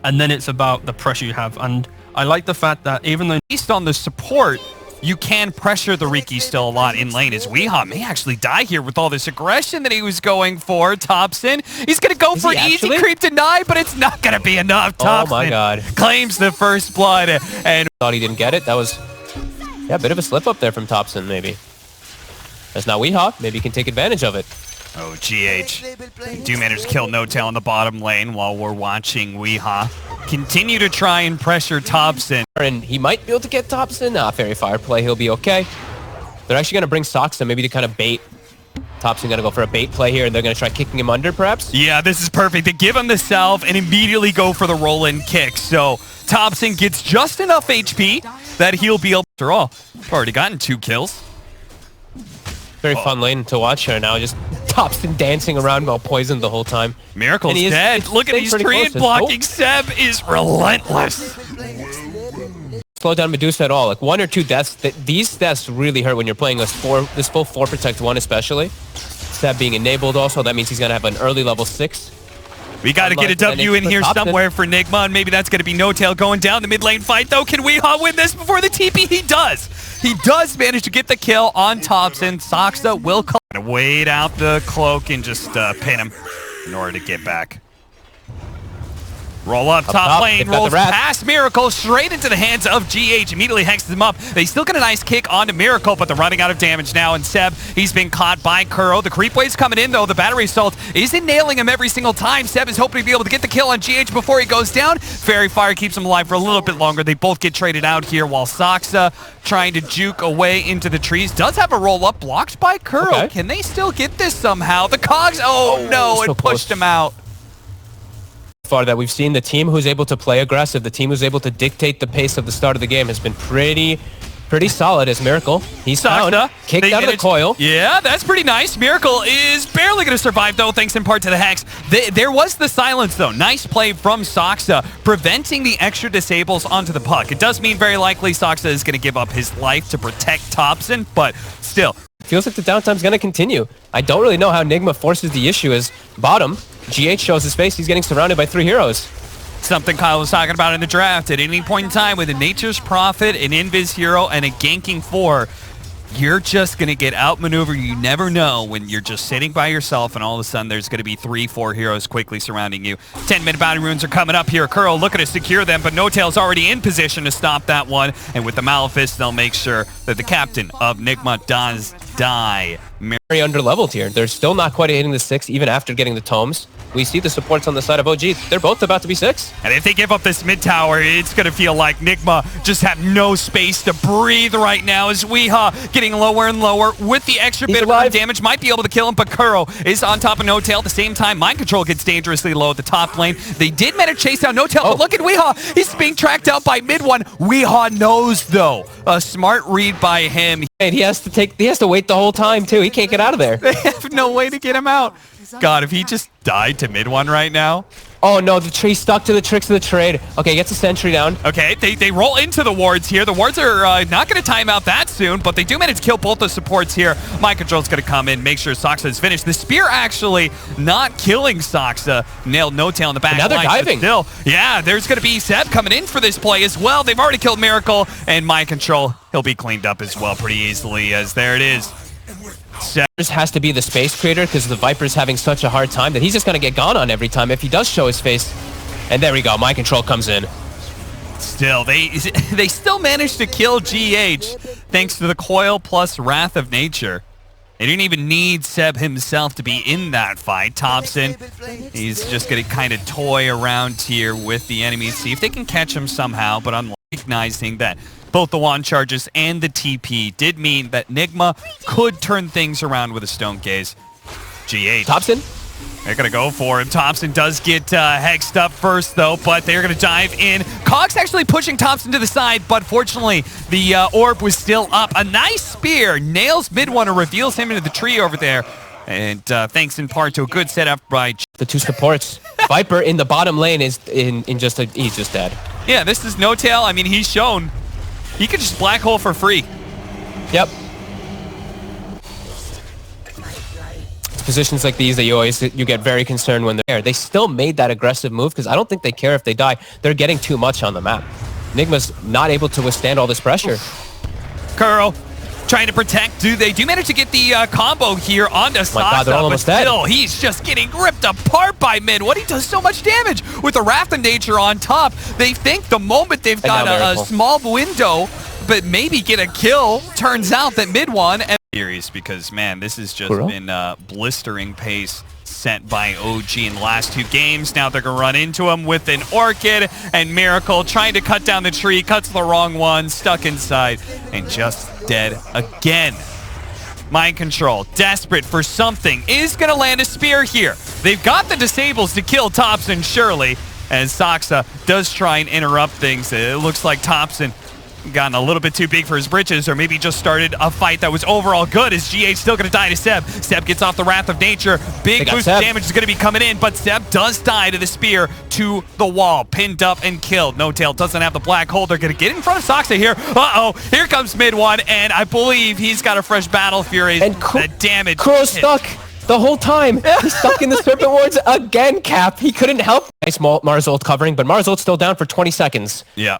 and then it's about the pressure you have. And I like the fact that even though based on the support, you can pressure the Riki still a lot in lane, as Weehaw may actually die here with all this aggression that he was going for. Topson, he's going to go for an easy creep deny, but it's not going to be enough. Topson, oh my god, claims the first blood and thought he didn't get it. That was, yeah, a bit of a slip up there from Topson, maybe. That's not Weehaw. Maybe he can take advantage of it. Oh, GH. Do manage to kill No-Tail in the bottom lane while we're watching Weehaw continue to try and pressure Topson. And he might be able to get Topson. Fairy Fire play, he'll be okay. They're actually going to bring Soxa maybe to kind of bait. Topson going to go for a bait play here, and they're going to try kicking him under, perhaps? Yeah, this is perfect. They give him the salve and immediately go for the roll-in kick. So Topson gets just enough HP that he'll be able to... After all, already gotten 2 kills. Very fun lane to watch here now. Just Topson dancing around while poisoned the whole time. Miracle's dead. Look at these treant blocking. Seb is relentless. Slow down Medusa at all. Like 1 or 2 deaths. These deaths really hurt when you're playing this full 4 protect 1 especially. Seb being enabled also. That means he's going to have an early level 6. We got to get a W in here somewhere for NIGMA, and maybe that's going to be No-Tail going down the mid lane fight, though. Can Weehaw win this before the TP? He does. He does manage to get the kill on Topson. Soxa will wait out the cloak and just pin him in order to get back. Roll up top lane, rolls past Miracle, straight into the hands of GH, immediately hexes him up. They still get a nice kick onto Miracle, but they're running out of damage now, and Seb, he's been caught by Kuro. The creep wave's coming in, though. The battery assault isn't nailing him every single time. Seb is hoping to be able to get the kill on GH before he goes down. Fairy Fire keeps him alive for a little bit longer. They both get traded out here, while Soxa, trying to juke away into the trees, does have a roll-up blocked by Kuro. Okay. Can they still get this somehow? The cogs, oh no, it pushed him out. Far that we've seen the team who's able to play aggressive, the team who's able to dictate the pace of the start of the game has been pretty solid as Miracle. He's down, kicked out of the coil. Yeah, that's pretty nice. Miracle is barely going to survive, though, thanks in part to the hex. There was the silence, though. Nice play from Soxa, preventing the extra disables onto the puck. It does mean very likely Soxa is going to give up his life to protect Topson, but still. Feels like the downtime's going to continue. I don't really know how NIGMA forces the issue as bottom. GH shows his face. He's getting surrounded by 3 heroes. Something Kyle was talking about in the draft. At any point in time with a Nature's Prophet, an Invis hero, and a ganking 4, you're just going to get outmaneuvered. You never know when you're just sitting by yourself and all of a sudden there's going to be 3-4 heroes quickly surrounding you. 10-minute bounty runes are coming up here. Kuro looking to secure them, but No-Tail's already in position to stop that one. And with the Malefice, they'll make sure that the captain of NIGMA does die. Very underleveled here. They're still not quite hitting the 6 even after getting the tomes. We see the supports on the side of OG. They're both about to be 6. And if they give up this mid tower, it's going to feel like NIGMA just have no space to breathe right now as Weehaw getting lower and lower with the extra bit of damage. Might be able to kill him, but Kuro is on top of No-Tail. At the same time, Mind Control gets dangerously low at the top lane. They did manage to chase down No-Tail, but look at Weehaw. He's being tracked out by mid one. Weehaw knows, though. A smart read by him. And he has to wait the whole time, too. He can't get out of there. They have no way to get him out. God, if he just died to mid one right now. Oh no, the tree stuck to the tricks of the trade. Okay, gets a sentry down. Okay, they roll into the wards here. The wards are not going to time out that soon, but they do manage to kill both the supports here. Mind Control's going to come in, make sure Soxa is finished. The spear actually not killing Soxa. Nailed No-Tail in the back. Now they're diving. Still, yeah, there's going to be Seb coming in for this play as well. They've already killed Miracle, and Mind Control, he'll be cleaned up as well pretty easily, as there it is. This has to be the space creator because the Viper's having such a hard time that he's just going to get gone on every time if he does show his face. And there we go. Mind Control comes in. Still, they still managed to kill GH thanks to the coil plus Wrath of Nature. They didn't even need Seb himself to be in that fight. Topson, he's just going to kind of toy around here with the enemies, see if they can catch him somehow, but recognizing that both the wand charges and the TP did mean that NIGMA could turn things around with a Stone Gaze. GH. Topson. They're going to go for him. Topson does get hexed up first, though, but they're going to dive in. Cogs actually pushing Topson to the side, but fortunately, the orb was still up. A nice spear nails mid one, reveals him into the tree over there. And thanks in part to a good setup by the 2 supports. Viper in the bottom lane is he's just dead. Yeah, this is No-Tail. I mean, he's shown he could just black hole for free. Yep. positions like these that you get very concerned when they're there. They still made that aggressive move because I don't think they care if they die. They're getting too much on the map. Nigma's not able to withstand all this pressure. Kuro trying to protect. They do manage to get the combo here onto Saksa, but still, he's just getting ripped apart by Mid. What, he does so much damage with the Wrath of Nature on top. They think the moment they've got a small window, but maybe get a kill, turns out that Mid won. Series, because man, this has just been blistering pace sent by OG in the last 2 games. Now they're gonna run into him with an Orchid, and Miracle trying to cut down the tree, cuts the wrong one, stuck inside, and just dead again. Mind Control, desperate for something, is gonna land a spear here. They've got the disables to kill topson, surely, as Saksa does try and interrupt things. It looks like topson gotten a little bit too big for his britches, or maybe just started a fight that was overall good, as GH still going to die to Seb. Seb gets off the Wrath of Nature. Big boost of damage is going to be coming in, but Seb does die to the spear to the wall. Pinned up and killed. No Tail doesn't have the black hole. They're going to get in front of Saksa here. Uh-oh. Here comes Mid one, and I believe he's got a fresh Battle Fury. And that damage. Kuro's stuck the whole time. He's stuck in the Serpent Wards again, Cap. He couldn't help. Nice Mars ult covering, but Mars ult's still down for 20 seconds. Yeah.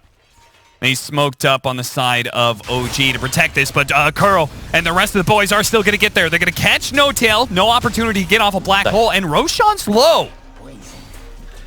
He's smoked up on the side of OG to protect this, but Kuro and the rest of the boys are still going to get there. They're going to catch No Tail, no opportunity to get off a black hole, and Roshan's low.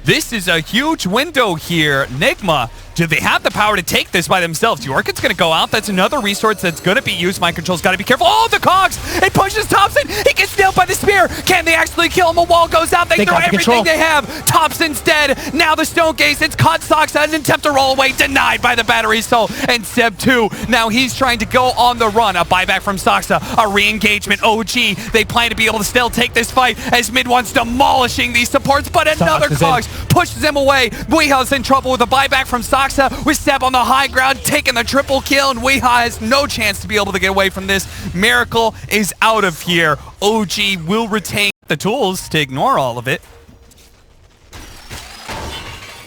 This is a huge window here. NIGMA, do they have the power to take this by themselves? The Orchid's going to go out. That's another resource that's going to be used. Mind Control's got to be careful. Oh, the cogs! It pushes topson. He gets nailed by the spear. Can they actually kill him? A wall goes out. They throw everything they have. Topson's dead. Now the Stone Gaze. It's caught Saksa and attempt to roll away. Denied by the battery soul. And Seb too. Now he's trying to go on the run. A buyback from Saksa. A re-engagement. OG. They plan to be able to still take this fight as Mid one's demolishing these supports, but another cogs pushes him away. Weeha's in trouble with a buyback from Saksa, with Seb on the high ground, taking the triple kill, and Weeha has no chance to be able to get away from this. Miracle is out of here. OG will retain the tools to ignore all of it.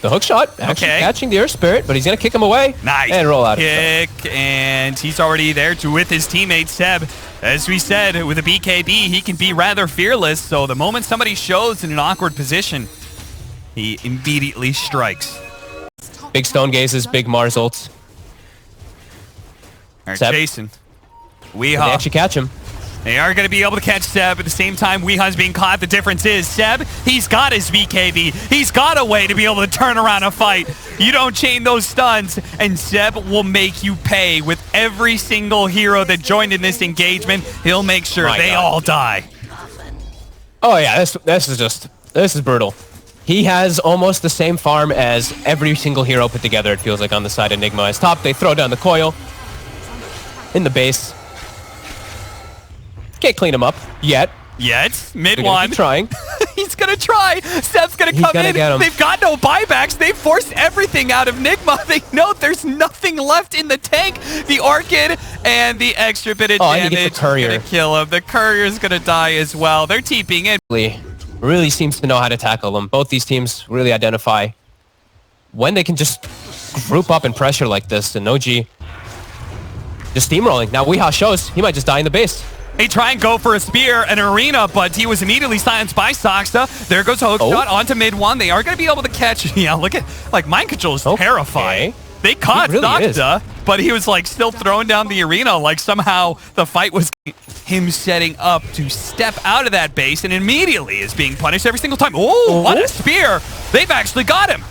The hook shot, actually catching the Earth Spirit, but he's going to kick him away. Nice. And roll out. Kick, and he's already there with his teammate Seb. As we said, with a BKB, he can be rather fearless, so the moment somebody shows in an awkward position, he immediately strikes. Big Stone Gazes, big Mars ults. All right, Jason. Weeha. They actually catch him. They are going to be able to catch Seb. At the same time, Weeha's being caught. The difference is Seb, he's got his BKB. He's got a way to be able to turn around a fight. You don't chain those stuns, and Seb will make you pay with every single hero that joined in this engagement. He'll make sure they all die. Oh, yeah, this is brutal. He has almost the same farm as every single hero put together, it feels like, on the side of NIGMA. As top, they throw down the coil in the base. Can't clean him up yet. Mid one. Trying. He's going to try. Seb's going to come in. They've got no buybacks. They've forced everything out of NIGMA. They know there's nothing left in the tank. The Orchid and the extra bit of damage going to kill him. The Courier's going to die as well. They're TPing in. Really seems to know how to tackle them. Both these teams really identify when they can just group up and pressure like this. And OG just steamrolling. Now Weeha shows he might just die in the base. They try and go for a spear and arena, but he was immediately silenced by Saksa. There goes a hook shot onto Mid one. They are going to be able to catch. Yeah, look at, like, Mind Control is terrifying. They caught Saksa, but he was like still throwing down the arena, like somehow the fight was him setting up to step out of that base, and immediately is being punished every single time. Oh, what a spear. They've actually got him.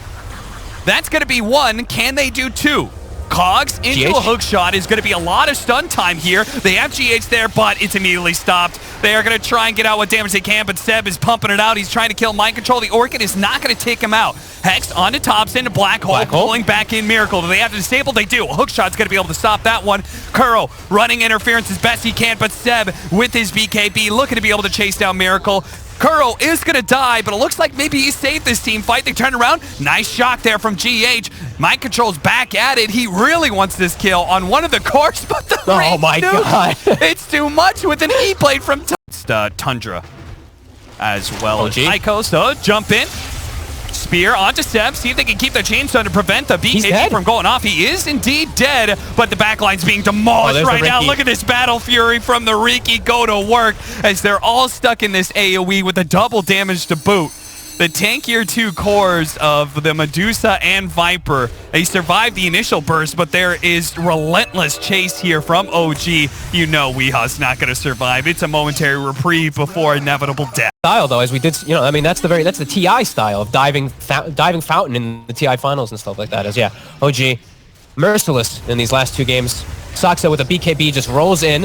That's going to be one. Can they do two? Cogs into a hook shot is going to be a lot of stun time here. They have GH there, but it's immediately stopped. They are going to try and get out what damage they can, but Seb is pumping it out. He's trying to kill Mind Control. The Orchid is not going to take him out. Hex onto topson, Black Hole, pulling back in Miracle. Do they have to disable? They do. A hook shot's going to be able to stop that one. Kuro running interference as best he can, but Seb with his BKB looking to be able to chase down Miracle. Kuro is going to die, but it looks like maybe he saved this team fight. They turn around. Nice shock there from GH. Mind Control's back at it. He really wants this kill on one of the cores, but the God. It's too much with an E-plate from Tundra as well as Ico. So jump in. spear onto Seb. See if they can keep the chainstone to prevent the BKB from going off. He is indeed dead, but the backline's being demolished right now. Look at this Battle Fury from the Riki go to work as they're all stuck in this AoE with a double damage to boot. The tankier two cores of the Medusa and Viper, they survived the initial burst, but there is relentless chase here from OG. You know Weeha's not going to survive. It's a momentary reprieve before inevitable death. Style, though, as we did, you know, I mean, that's the TI style of diving fountain in the TI finals and stuff like that. As, yeah, OG, merciless in these last two games. Saksa with a BKB just rolls in.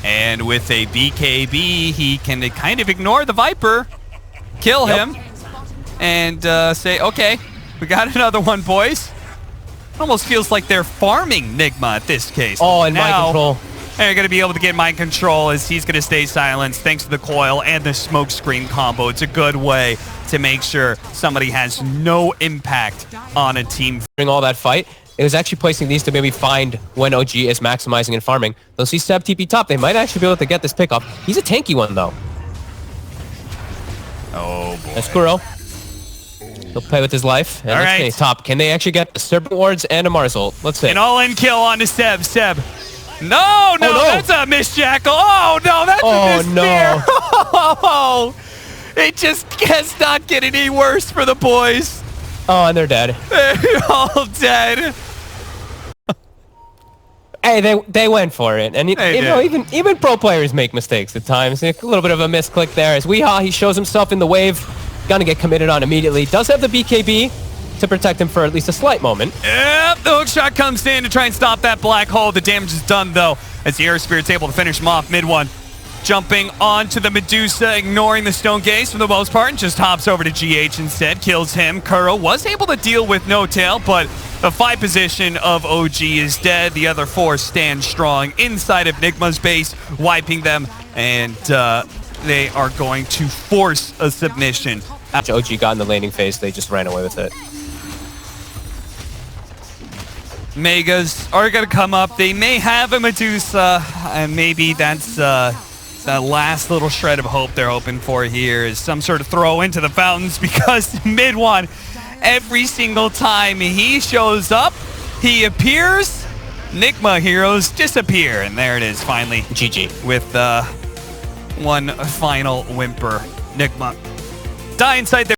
And with a BKB, he can kind of ignore the Viper. Kill him and say, okay, we got another one, boys. Almost feels like they're farming NIGMA at this case. Oh, and mind control. They're going to be able to get mind control as he's going to stay silenced thanks to the coil and the smoke screen combo. It's a good way to make sure somebody has no impact on a team. During all that fight, it was actually placing these to maybe find when OG is maximizing and farming. They'll see Seb TP top. They might actually be able to get this pick off. He's a tanky one, though. Oh, boy. Escuro. He'll play with his life. And let's see, top. Can they actually get the Serpent Wards and a Mars ult? Let's see. An all-in kill onto Seb. Seb. No, that's a miss jackal. Oh, no, that's a miss spear. Oh, it just does not get any worse for the boys. Oh, and they're dead. They're all dead. Hey, they went for it, and you know even pro players make mistakes at times. A little bit of a misclick there. As Weeha, he shows himself in the wave, gonna get committed on immediately. Does have the BKB to protect him for at least a slight moment. Yep, the hook shot comes in to try and stop that black hole. The damage is done though, as the Air Spirit's able to finish him off mid one. Jumping onto the Medusa, ignoring the Stone Gaze for the most part, and just hops over to GH instead, kills him. Kuro was able to deal with no tail, but the 5 position of OG is dead. The other 4 stand strong inside of NIGMA's base, wiping them, and they are going to force a submission. After OG got in the laning phase, they just ran away with it. Megas are going to come up. They may have a Medusa, and maybe that's that last little shred of hope they're hoping for here is some sort of throw into the fountains, because mid one, every single time he shows up, he appears, NIGMA heroes disappear. And there it is, finally. GG. With one final whimper. NIGMA die inside their